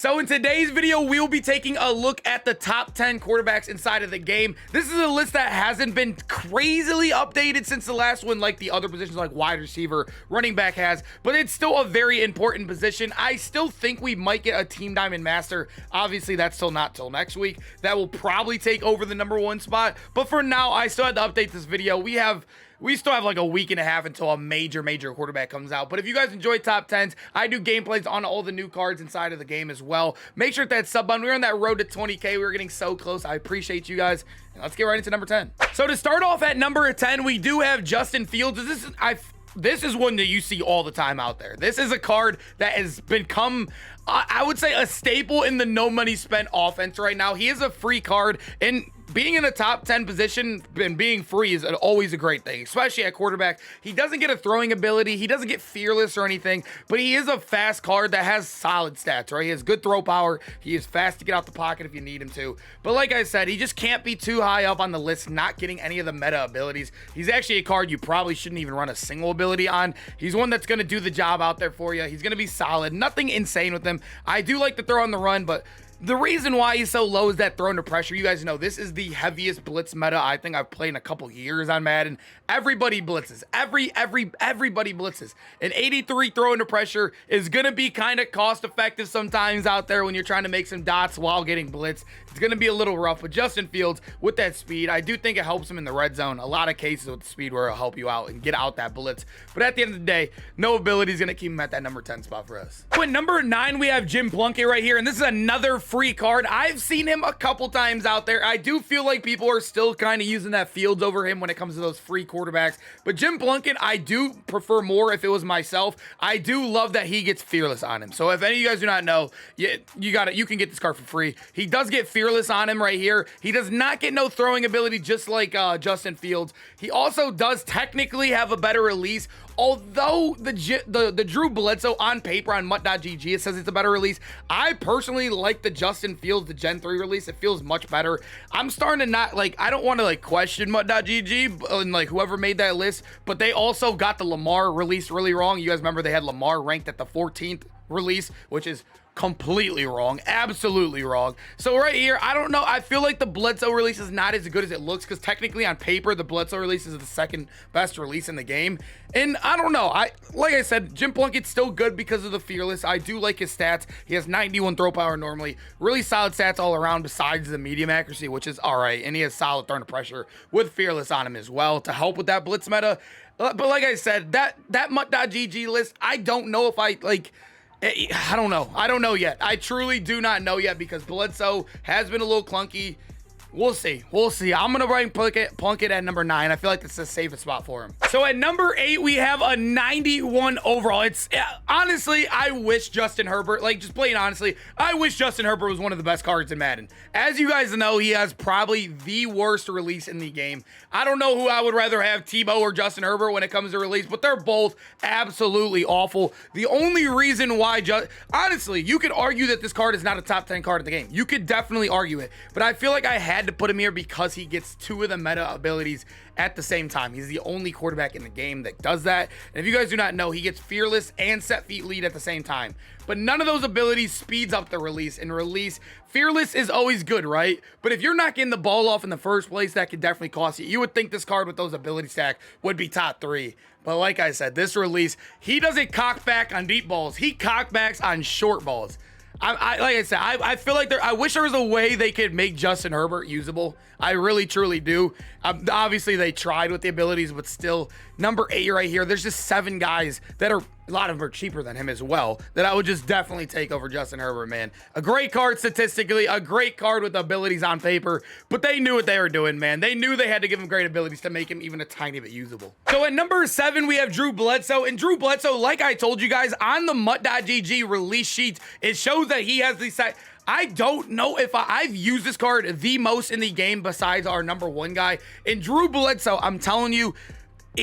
So in today's video, we will be taking a look at the top 10 quarterbacks inside of the game. This is a list that hasn't been crazily updated since the last one, like the other positions like wide receiver, running back has, but it's still a very important position. I still think we might get a Team Diamond Master. Obviously, that's still not till next week. That will probably take over the #1 spot. But for now, I still had to update this video. We still have like a week and a half until a major quarterback comes out. But if you guys enjoy top 10s, I do gameplays on all the new cards inside of the game as well. Make sure that sub button. We're on that road to 20K. We're getting so close. I appreciate you guys. And let's get right into number 10. So to start off at number 10, we do have Justin Fields. This is one that you see all the time out there. This is a card that has become, I would say, a staple in the no money spent offense right now. He is a free card, and being in the top 10 position and being free is always a great thing, especially at quarterback. He doesn't get a throwing ability. He doesn't get fearless or anything, but he is a fast card that has solid stats, right? He has good throw power. He is fast to get out the pocket if you need him to. But like I said, he just can't be too high up on the list, not getting any of the meta abilities. He's actually a card you probably shouldn't even run a single ability on. He's one that's going to do the job out there for you. He's going to be solid. Nothing insane with him. I do like to throw on the run, but the reason why he's so low is that throw into pressure. You guys know this is the heaviest blitz meta I think I've played in a couple years on Madden. Everybody blitzes. Everybody blitzes. An 83 throw into pressure is going to be kind of cost effective sometimes out there when you're trying to make some dots while getting blitzed. It's going to be a little rough, but Justin Fields with that speed, I do think it helps him in the red zone. A lot of cases with the speed where it'll help you out and get out that blitz. But at the end of the day, no ability is going to keep him at that number 10 spot for us. So at number 9, we have Jim Plunkett right here, and this is another free card. I've seen him a couple times out there. I do feel like people are still kind of using that Fields over him when it comes to those free quarterbacks. But Jim Plunkett, I do prefer more if it was myself. I do love that he gets fearless on him. So if any of you guys do not know, you can get this card for free. He does get fearless on him right here. He does not get no throwing ability, just like Justin Fields. He also does technically have a better release. Although the Drew BLEDSOE on paper on MUT.GG, it says it's a better release. I personally like the Justin Fields, the Gen 3 release. It feels much better. I'm starting to not, like, I don't want to, like, question MUT.GG and, like, whoever made that list, but they also got the LAMAR release really wrong. You guys remember they had LAMAR ranked at the 14th release, which is completely wrong, absolutely wrong. So right here, I don't know, I feel like the BLEDSOE release is not as good as it looks, because technically on paper the BLEDSOE release is the second best release in the game. And I don't know, like I said, Jim Plunkett's still good because of the fearless. I do like his stats. He has 91 throw power normally, really solid stats all around besides the medium accuracy, which is all right, and he has solid throw to pressure with fearless on him as well to help with that blitz meta. But like I said, that MUT.GG list, I don't know if I don't know. I don't know yet. I truly do not know yet because BLEDSOE has been a little clunky. We'll see. We'll see. I'm going to rank Plunkett at number 9. I feel like it's the safest spot for him. So at number 8, we have a 91 overall. Honestly, I wish Justin Herbert, like, just plain honestly, I wish Justin Herbert was one of the best cards in Madden. As you guys know, he has probably the worst release in the game. I don't know who I would rather have, Tebow or Justin Herbert when it comes to release, but they're both absolutely awful. The only reason why, honestly, you could argue that this card is not a top 10 card in the game. You could definitely argue it, but I feel like I had to put him here because he gets 2 of the meta abilities at the same time. He's the only quarterback in the game that does that. And if you guys do not know, he gets fearless and set feet lead at the same time. But none of those abilities speeds up the release. And release, fearless is always good, right? But if you're not getting the ball off in the first place, that could definitely cost you. You would think this card with those ability stack would be top 3. But like I said, this release, he doesn't cock back on deep balls. He cock backs on short balls. Like I said, I feel like I wish there was a way they could make Justin Herbert usable. I really, truly do. Obviously, they tried with the abilities, but still, number 8 right here, there's just 7 guys that are, a lot of them are cheaper than him as well, that I would just definitely take over Justin Herbert, man. A great card statistically, a great card with abilities on paper, but they knew what they were doing, man. They knew they had to give him great abilities to make him even a tiny bit usable. So at number 7, we have Drew BLEDSOE, and Drew BLEDSOE, like I told you guys, on the MUT.GG release sheet, it shows that he has the side. I don't know if I've used this card the most in the game besides our number 1 guy. And Drew BLEDSOE, I'm telling you,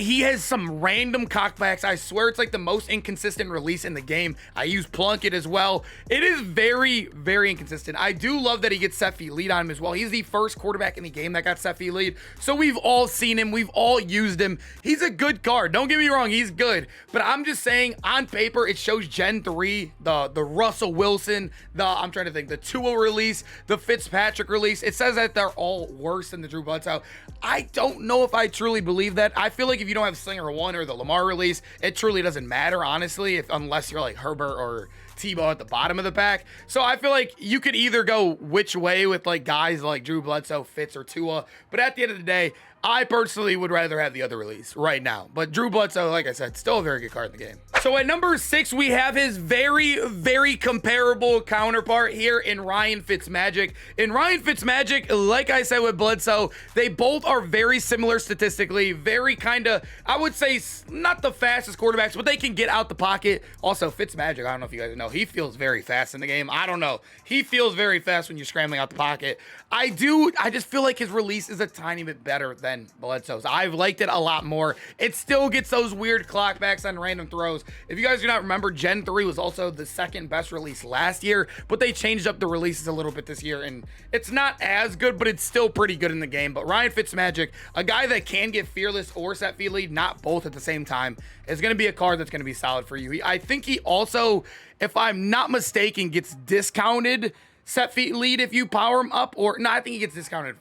he has some random cockbacks. I swear it's like the most inconsistent release in the game. I use Plunkett as well. It is very, very inconsistent. I do love that he gets set feet lead on him as well. He's the first quarterback in the game that got set feet lead. So we've all seen him. We've all used him. He's a good card. Don't get me wrong. He's good. But I'm just saying on paper, it shows Gen 3, the Russell Wilson, I'm trying to think, the Tua release, the Fitzpatrick release. It says that they're all worse than the Drew Bledsoe. I don't know if I truly believe that. I feel like if you don't have Slinger 1 or the Lamar release, it truly doesn't matter, honestly, unless you're like Herbert or Tebow at the bottom of the pack. So I feel like you could either go which way with like guys like Drew Bledsoe, Fitz, or Tua. But at the end of the day, I personally would rather have the other release right now. But Drew Bledsoe, like I said, still a very good card in the game. So at number 6, we have his very, very comparable counterpart here in Ryan Fitzmagic. In Ryan Fitzmagic, like I said with Bledsoe, they both are very similar statistically. Very kind of, I would say, not the fastest quarterbacks, but they can get out the pocket. Also, Fitzmagic, I don't know if you guys know, he feels very fast in the game. I don't know. He feels very fast when you're scrambling out the pocket. I just feel like his release is a tiny bit better than Bledsoe's. I've liked it a lot more. It still gets those weird clockbacks on random throws. If you guys do not remember, Gen 3 was also the second best release last year, but they changed up the releases a little bit this year, and it's not as good, but it's still pretty good in the game. But Ryan Fitzmagic, a guy that can get fearless or set feet lead, not both at the same time, is going to be a card that's going to be solid for you. I think he also, if I'm not mistaken, gets discounted set feet lead if you power him up, or no, I think he gets discounted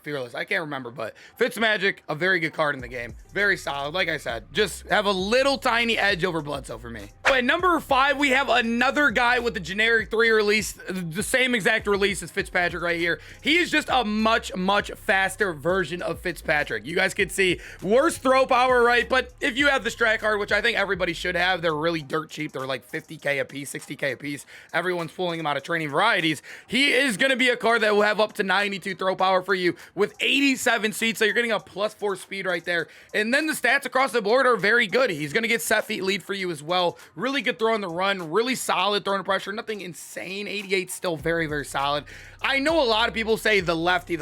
fearless. I can't remember, but Fitzmagic, a very good card in the game. Very solid. Like I said, just have a little tiny edge over Bledsoe for me. At number 5, we have another guy with the generic 3 release, the same exact release as Fitzpatrick right here. He is just a much, much faster version of Fitzpatrick. You guys can see worse throw power, right? But if you have the strat card, which I think everybody should have, they're really dirt cheap. They're like 50K a piece, 60K a piece. Everyone's pulling them out of training varieties. He is going to be a card that will have up to 92 throw power for you with 87 speed, so you're getting a +4 speed right there. And then the stats across the board are very good. He's going to get set feet lead for you as well. Really good throw on the run, really solid throwing pressure, nothing insane. 88 still very, very solid. I know a lot of people say the lefty.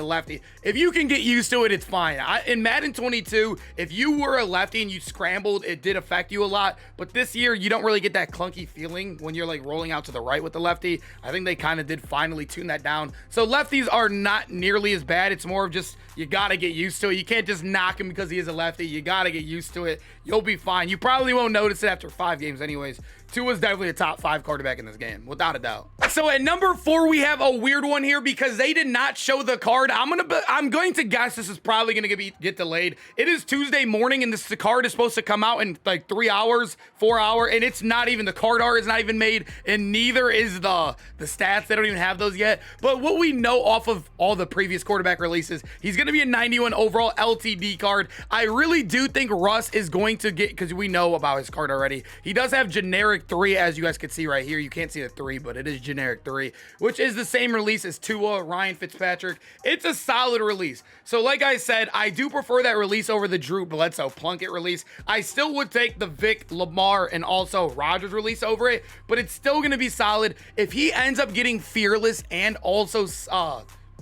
If you can get used to it, it's fine. In Madden 22, if you were a lefty and you scrambled, it did affect you a lot. But this year, you don't really get that clunky feeling when you're like rolling out to the right with the lefty. I think they kind of did finally tune that down. So lefties are not nearly as bad. It's more of just, you got to get used to it. You can't just knock him because he is a lefty. You got to get used to it. You'll be fine. You probably won't notice it after 5 games anyways. Tua's definitely a top 5 quarterback in this game, without a doubt. So at number 4, we have a weird one here because they did not show the card. I'm going to guess this is probably going to get delayed. It is Tuesday morning, and the card is supposed to come out in like 3 hours, 4 hours, and it's not even, the card art is not even made, and neither is the stats. They don't even have those yet. But what we know off of all the previous quarterback releases, he's going to be a 91 overall LTD card. I really do think Russ is going to get, because we know about his card already, he does have generic 3, as you guys can see right here. You can't see the 3, but it is generic 3, which is the same release as Tua, Ryan Fitzpatrick. It's a solid release. So like I said, I do prefer that release over the Drew Bledsoe Plunkett release. I still would take the Vic, Lamar, and also RODGERS release over it, but it's still going to be solid. If he ends up getting fearless and also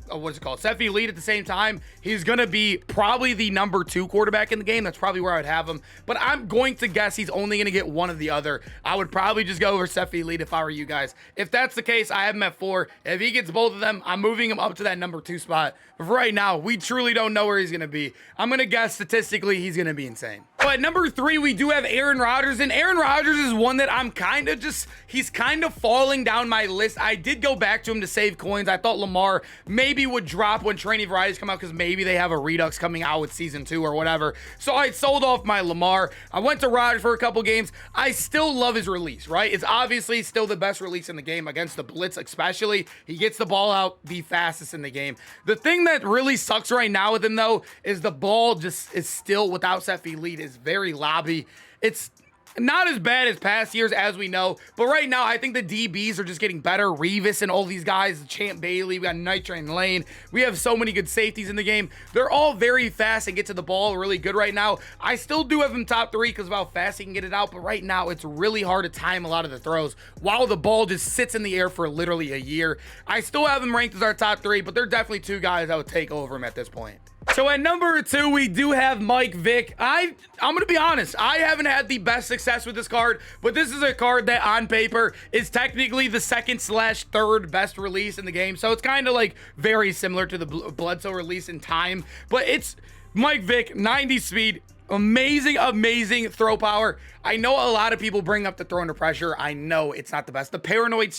what's it called, set feet lead at the same time, he's gonna be probably the number 2 quarterback in the game. That's probably where I would have him, but I'm going to guess he's only gonna get one of the other. I would probably just go over set feet lead if I were you guys. If that's the case, I have him at 4. If he gets both of them, I'm moving him up to that number 2 spot. But for right now, we truly don't know where he's gonna be. I'm gonna guess statistically he's gonna be insane. But number 3, we do have Aaron Rodgers, and Aaron Rodgers is one that I'm kind of just, he's kind of falling down my list. I did go back to him to save coins. I thought Lamar maybe would drop when training varieties come out because maybe they have a redux coming out with season 2 or whatever. So I sold off my Lamar. I went to Rodgers for a couple games. I still love his release, right? It's obviously still the best release in the game against the blitz, especially. He gets the ball out the fastest in the game. The thing that really sucks right now with him, though, is the ball just is still, without set feet lead, is very lobby. It's not as bad as past years, as we know, but right now I think the DBs are just getting better. Revis and all these guys, Champ Bailey, we got Night Train Lane, we have so many good safeties in the game. They're all very fast and get to the ball really good right now. I still do have him top 3 because of how fast he can get it out, but right now it's really hard to time a lot of the throws while the ball just sits in the air for literally a year. I still have him ranked as our top 3, but they're definitely 2 guys I would take over him at this point. So at number 2, we do have Mike Vick. I'm going to be honest. I haven't had the best success with this card, but this is a card that on paper is technically the second/third best release in the game. So it's kind of like very similar to the Bledsoe release in time, but it's Mike Vick, 90 speed. Amazing throw power. I know a lot of people bring up the throw under pressure. I know it's not the best. The paranoid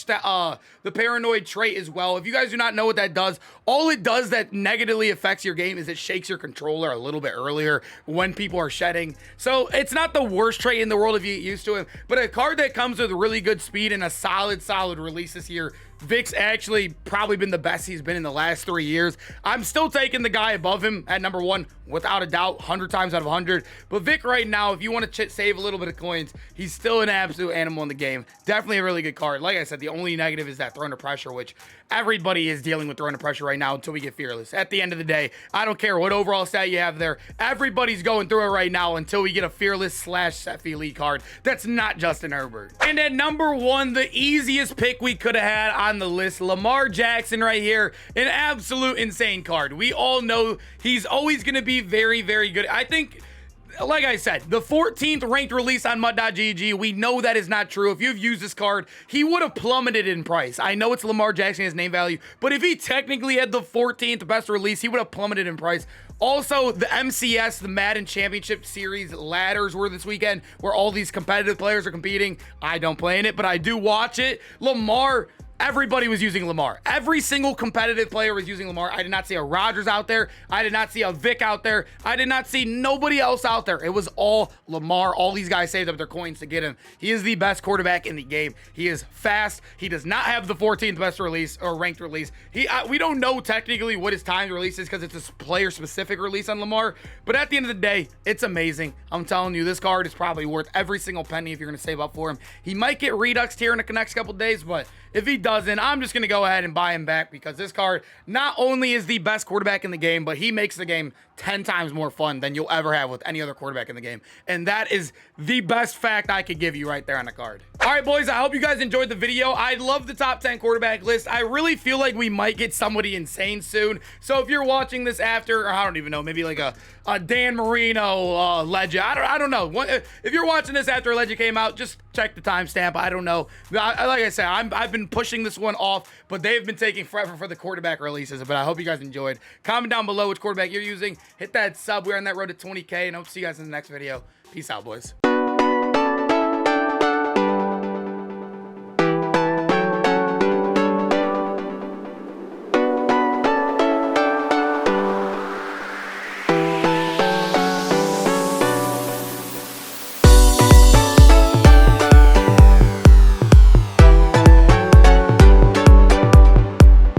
trait as well. If you guys do not know what that does, all it does that negatively affects your game is it shakes your controller a little bit earlier when people are shedding. So it's not the worst trait in the world if you get used to it, but a card that comes with really good speed and a solid release this year. Vic's actually probably been the best he's been in the last 3 years. I'm still taking the guy above him at number 1, without a doubt, 100 times out of 100. But Vic right now, if you want to save a little bit of coins, he's still an absolute animal in the game. Definitely a really good card. Like I said, the only negative is that throw under pressure, which everybody is dealing with throw under pressure right now until we get fearless. At the end of the day, I don't care what overall stat you have there. Everybody's going through it right now until we get a fearless/Seth elite card that's not Justin Herbert. And at number 1, the easiest pick we could have had on the list, Lamar Jackson right here. An absolute insane card. We all know he's always going to be very good. I think, like I said, the 14th ranked release on mud.gg, we know that is not true. If you've used this card, he would have plummeted in price. I know it's Lamar Jackson, his name value, but if he technically had the 14th best release, he would have plummeted in price. Also, the MCS, the Madden Championship Series ladders were this weekend, where all these competitive players are competing. I don't play in it, but I do watch it. Lamar, everybody was using Lamar. Every single competitive player was using Lamar. I did not see a Rodgers out there. I did not see a Vic out there. I did not see nobody else out there. It was all Lamar. All these guys saved up their coins to get him. He is the best quarterback in the game. He is fast. He does not have the 14th best release or ranked release. We don't know technically what his timed release is because it's a player-specific release on Lamar. But at the end of the day, it's amazing. I'm telling you, this card is probably worth every single penny if you're going to save up for him. He might get reduxed here in the next couple days, but if he doesn't, I'm just going to go ahead and buy him back because this card not only is the best quarterback in the game, but he makes the game 10 times more fun than you'll ever have with any other quarterback in the game. And that is the best fact I could give you right there on the card. All right, boys, I hope you guys enjoyed the video. I love the top 10 quarterback list. I really feel like we might get somebody insane soon. So if you're watching this after, or I don't even know, maybe like a Dan Marino legend. I don't know. If you're watching this after a legend came out, just check the timestamp. I don't know. Like I said, I've been pushing this one off, but they've been taking forever for the quarterback releases. But I hope you guys enjoyed. Comment down below which quarterback you're using. Hit that sub. We're on that road to 20K, and I hope to see you guys in the next video. Peace out, boys.